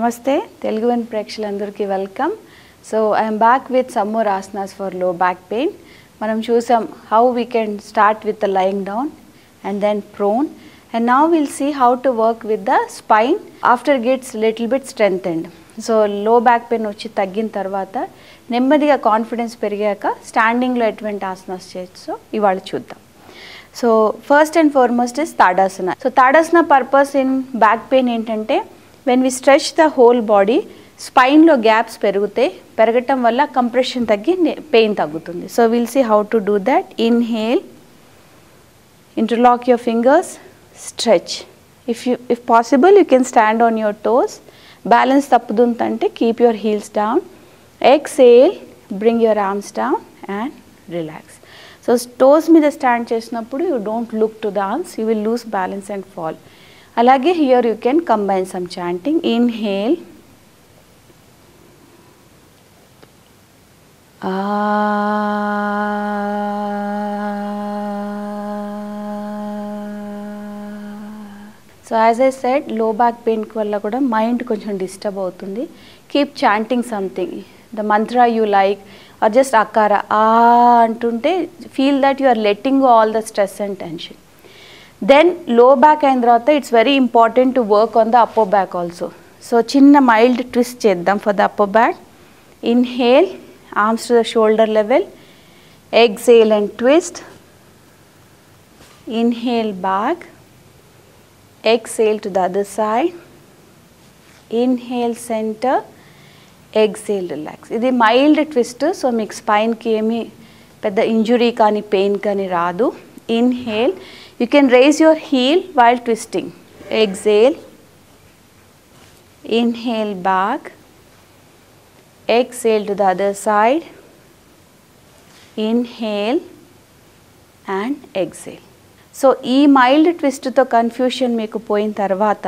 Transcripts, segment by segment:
Namaste, Telugu and ప్రేక్షకులందరికీ welcome. So I am back with some more asanas for low back pain. మనం చూసాం how we can start with the lying down and then prone, and now we'll see how to work with the spine after it gets little bit strengthened. So లో back pain వచ్చి తగ్గిన తర్వాత నెమ్మదిగా confidence పెరిగాక స్టాండింగ్లో ఎటువంటి ఆసనాస్ చేయొచ్చో ఇవాళ చూద్దాం. So first and foremost is Tadasana. So Tadasana purpose in back pain ఏంటంటే when we stretch the whole body స్పైన్లో గ్యాప్స్ పెరగటం వల్ల కంప్రెషన్ తగ్గి పెయిన్ తగ్గుతుంది. So will see how to do that. Inhale, interlock your fingers, stretch. If possible you can stand on your toes. Balance tappuduntanటే keep your heels down. Exhale, bring your arms down and relax. So toes మీద stand చేసినప్పుడు you don't look to the arms, you will lose balance and fall. అలాగే here you can combine some chanting. Inhale, So as I said, low back pain వల్ల కూడా mind కొంచెం disturb అవుతుంది. Keep chanting something, the mantra you like, or just akara అంటుంటే feel that you are letting go all the stress and tension. Then low back అయిన తర్వాత it's very important to work on the upper back also. So చిన్న mild twist చేద్దాం for the upper back. Inhale, arms to the shoulder level. Exhale and twist. Inhale back. Exhale to the other side. Inhale center. Exhale relax. ఇది mild twist. So మీకు స్పైన్కి ఏమి పెద్ద injury కానీ pain కానీ రాదు. Inhale, you can raise your heel while twisting. Exhale, inhale back. Exhale to the other side. Inhale and exhale. So ఈ mild ట్విస్ట్తో కన్ఫ్యూషన్ మీకు పోయిన తర్వాత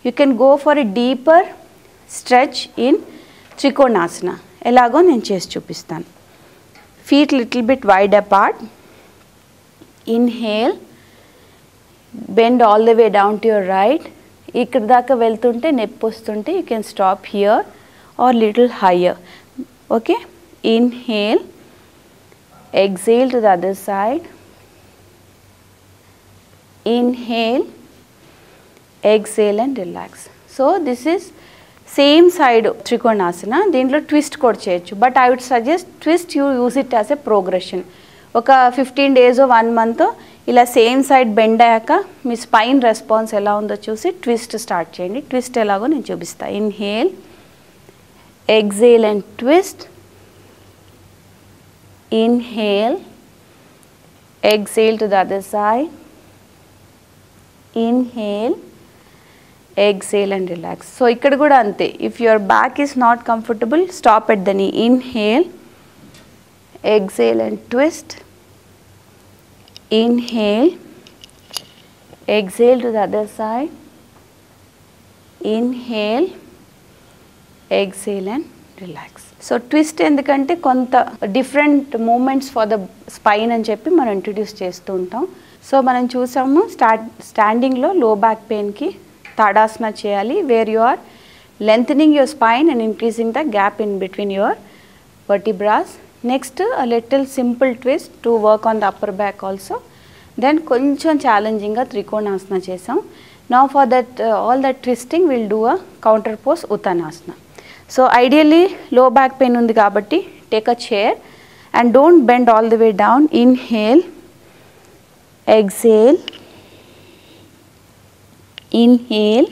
you can go for a deeper stretch in Trikonasana. ఎలాగో నేను చేసి చూపిస్తాను. Feet little bit wide apart. Inhale, bend all the way down to your right. ఇక్కడ దాకా వెళ్తుంటే నొప్పి వస్తుంటే you can stop here or little higher. Okay, inhale, exhale to the other side. Inhale, exhale and relax. So this is same side Trikonasana. దీంట్లో twist కూడా చేయొచ్చు, but I would suggest twist you use it as a progression. ఒక 15 days 1 month ఇలా same side bend అయ్యాక మీ spine response ఎలా ఉందో చూసి ట్విస్ట్ స్టార్ట్ చేయండి. ట్విస్ట్ ఎలాగో నేను చూపిస్తాను. Inhale, exhale and twist. Inhale, exhale to the other side. Inhale, exhale and relax. So ikkada kuda ante, if your back is not comfortable, stop at the knee. Inhale, exhale and twist. Inhale, exhale to the other side. Inhale, exhale and relax. So twist endukante konta different movements for the spine అని చెప్పి మనం introduce చేస్తూ ఉంటాం. So మనం చూసాము స్టాండింగ్లో లో back పెయిన్కి తాడాసన చేయాలి, where you are lengthening your spine and increasing the gap in between your vertebras. Next little simple twist to work on the upper back also. Then కొంచెం ఛాలెంజింగ్గా త్రికోణాసన చేసాం. Now for that all that twisting will do a counter pose Uttanasana. So ideally low back pain ఉంది కాబట్టి take a chair and don't bend all the way down. Inhale, exhale, inhale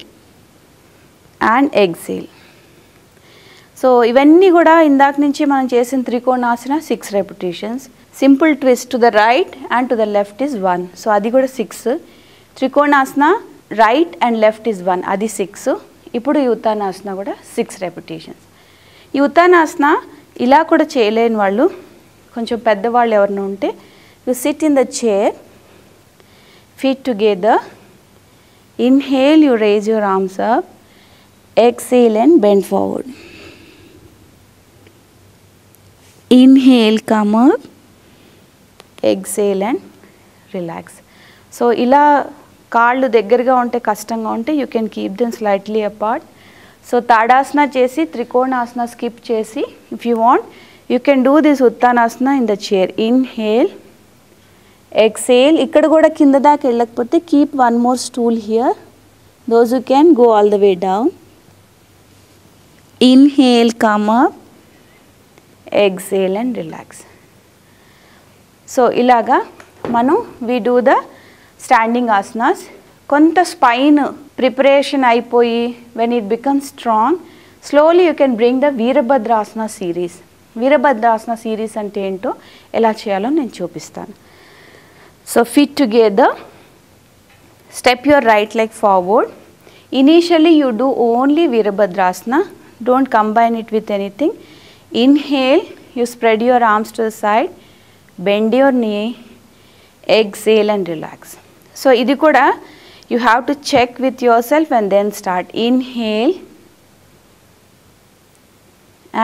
and exhale. So ఇవన్నీ కూడా ఇందాక నుంచి మనం చేసిన trikonasana 6 repetitions. Simple twist to the right and to the left is 1, so అది కూడా 6. Trikonasana right and left is 1, అది 6. ఇప్పుడు ఈ ఉత్తానాసన కూడా 6 repetitions. ఈ ఉత్తానాసన ఇలా కూడా చేయలేని వాళ్ళు, కొంచెం పెద్దవాళ్ళు ఎవరైనా ఉంటే, you SIT in the chair, feet together. Inhale, you raise your arms up. Exhale and bend forward. Inhale, come up. Exhale and relax. So ఇలా కాళ్ళు దగ్గరగా ఉంటే కష్టంగా ఉంటే you can keep them slightly apart. So tadasana చేసి trikonasana skip చేసి if you want you can do this uttanasana in the chair. Inhale, exhale. ఇక్కడ కూడా కింద దాకా వెళ్ళకపోతే keep one more stool here. Those you can go all the way down. Inhale, come up, exhale and relax. So ఇలాగా మనం we do the standing asanas. కొంత spine preparation అయిపోయి when it become strong slowly you can bring the Virabhadrasana series. Virabhadrasana series అంటే ఏంటో ఎలా చేయాలో నేను చూపిస్తాను. So feet together, step your right leg forward. Initially you do only Virabhadrasana, don't combine it with anything. Inhale, you spread your arms to the side, bend your knee, exhale and relax. So ఇది కూడా you have to check with yourself and then start. Inhale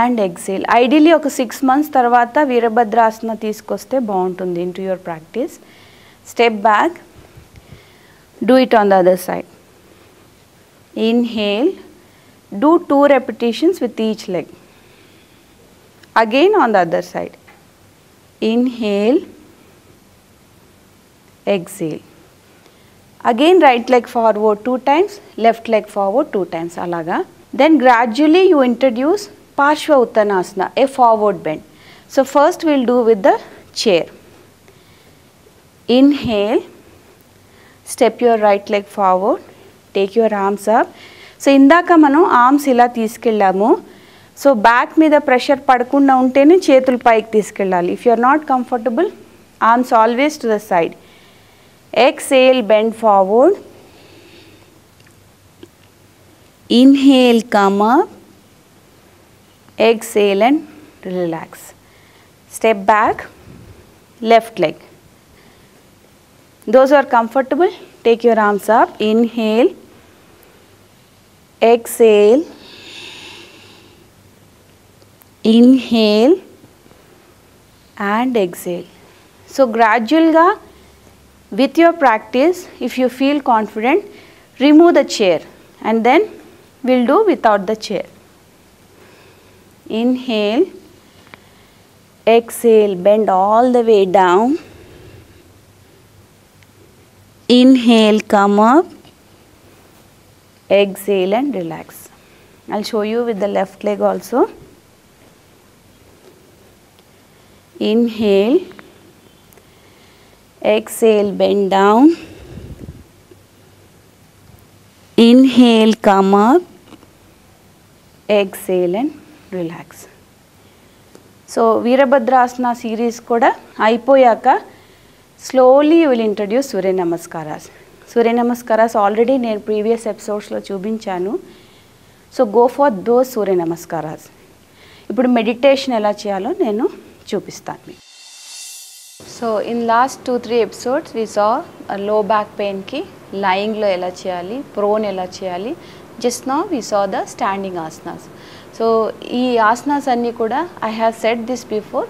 and exhale. Ideally ఒక 6 months తర్వాత వీరభద్రాసన తీసుకొస్తే బాగుంటుంది into your practice. Step back, do it on the other side. Inhale, do 2 repetitions with each leg. Again on the other side. Inhale, exhale. Again right leg forward 2 times, left leg forward 2 times alaga. Then gradually you introduce Parshva Uttanasana, a forward bend. So first we'll do with the chair. Inhale, step your right leg forward, take your arms up. So indaka manu arms ila తీసుకెళ్ళాము. So back మీద pressure పడకుండా ఉంటేనే చేతులు పైకి తీసుకెళ్ళాలి. If you are not comfortable, arms always to the side. Exhale, bend forward. Inhale, come up, exhale and relax. Step back, left leg. Those are comfortable, take your arms up. Inhale, exhale, inhale and exhale. So gradually with your practice, if you feel confident, remove the chair and then we'll do without the chair. Inhale, exhale, bend all the way down. Inhale, come up, exhale and relax. I'll show you with the left leg also. Inhale, exhale, bend down. Inhale, come up, exhale and relax. So Veerabhadrasana series kuda aipoyaka slowly you will introduce Surya Namaskaras. Surya Namaskaras already నేను previous episodes లో చూపించాను. So go for those Surya Namaskaras. ఇప్పుడు meditation ఎలా చేయాలో నేను చూపిస్తాను. So in last 2-3 episodes we saw low back పెయిన్కి లయింగ్లో ఎలా చేయాలి, ప్రోన్ ఎలా చేయాలి. Just now we saw the standing asanas. So ఈ ఆసనాస్ అన్నీ కూడా I have said this before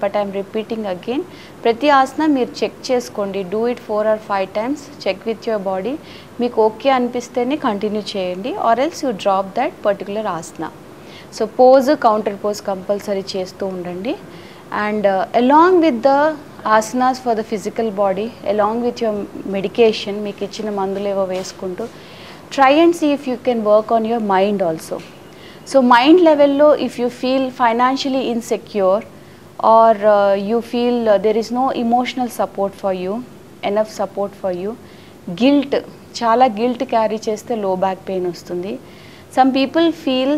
but I'm repeating again. ప్రతి ఆసన మీరు చెక్ చేసుకోండి. Do it 4 or 5 times. Check with your body. మీకు ఓకే అనిపిస్తేనే కంటిన్యూ చేయండి, or else you drop that particular Haasan. So pose, counter pose compulsory చేస్తూ ఉండండి. And along with the asanas for the physical body, along with your medication, మీకు ఇచ్చిన మందులు ఏవో వేసుకుంటూ try and see if you can work on your mind also. So mind level లో if you feel financially insecure or you feel there is no emotional support for you, enough support for you, guilt, చాలా guilt carry చేస్తే లో back pain వస్తుంది. some people feel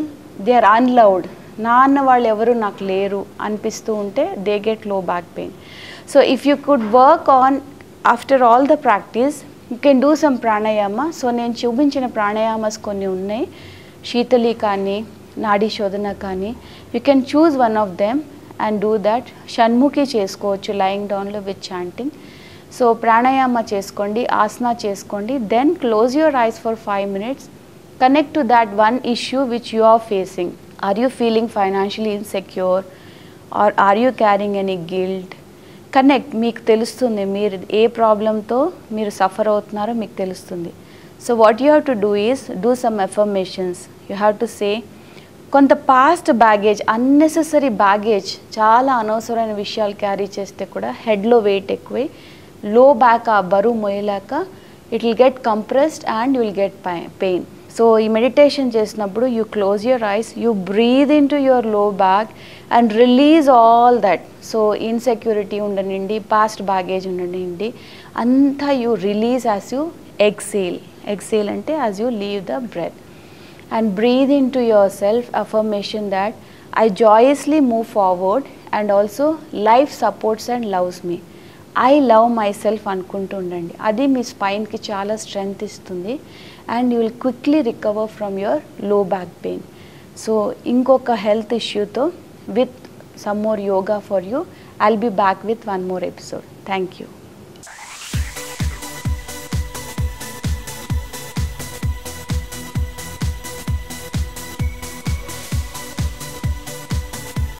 they are unloved, నా అన్న వాళ్ళు ఎవరు నాకు లేరు అనిపిస్తూ ఉంటే దే గెట్ లో back pain. So if you could work on after all the practice you can do some pranayama. So నేను చూపించిన ప్రాణాయామస్ కొన్ని ఉన్నాయి, శీతలి కానీ నాడీ శోధన కానీ. You can choose one of them and do that. Shanmukhi చేసుకోవచ్చు లయింగ్ డౌన్లో విత్ చాంటింగ్. సో ప్రాణాయామ చేసుకోండి, ఆసనా చేసుకోండి. Then close your eyes for 5 minutes. Connect to that one issue which you are facing. Are you feeling financially insecure or are you carrying any guilt? Connect. మీకు తెలుస్తుంది మీరు ఏ ప్రాబ్లంతో మీరు suffer అవుతున్నారో మీకు తెలుస్తుంది. So what you have to do is do some affirmations. You have to say కొంత past baggage, unnecessary baggage, చాలా అనవసరమైన విషయాలు క్యారీ చేస్తే కూడా హెడ్లో వెయిట్ ఎక్కువై లో బ్యాక్ ఆ బరువు మోయలేక it will get compressed and you will get pain. So ఈ మెడిటేషన్ చేసినప్పుడు you close your eyes, you breathe into your low back and release all that. So insecurity ఉండనివ్వండి, పాస్ట్ బ్యాగేజ్ ఉండనివ్వండి, అంతా you release as you exhale. Exhale అంటే as you leave the breath. And breathe into yourself affirmation that I joyously move forward and also life supports and loves me. I love myself అనుకుంటూ ఉండండి. అది మీ స్పైన్కి చాలా strength ఇస్తుంది and you will quickly recover from your low back pain. So ఇంకొక health ఇష్యూతో with some more yoga for you, I will be back with one more episode. Thank you.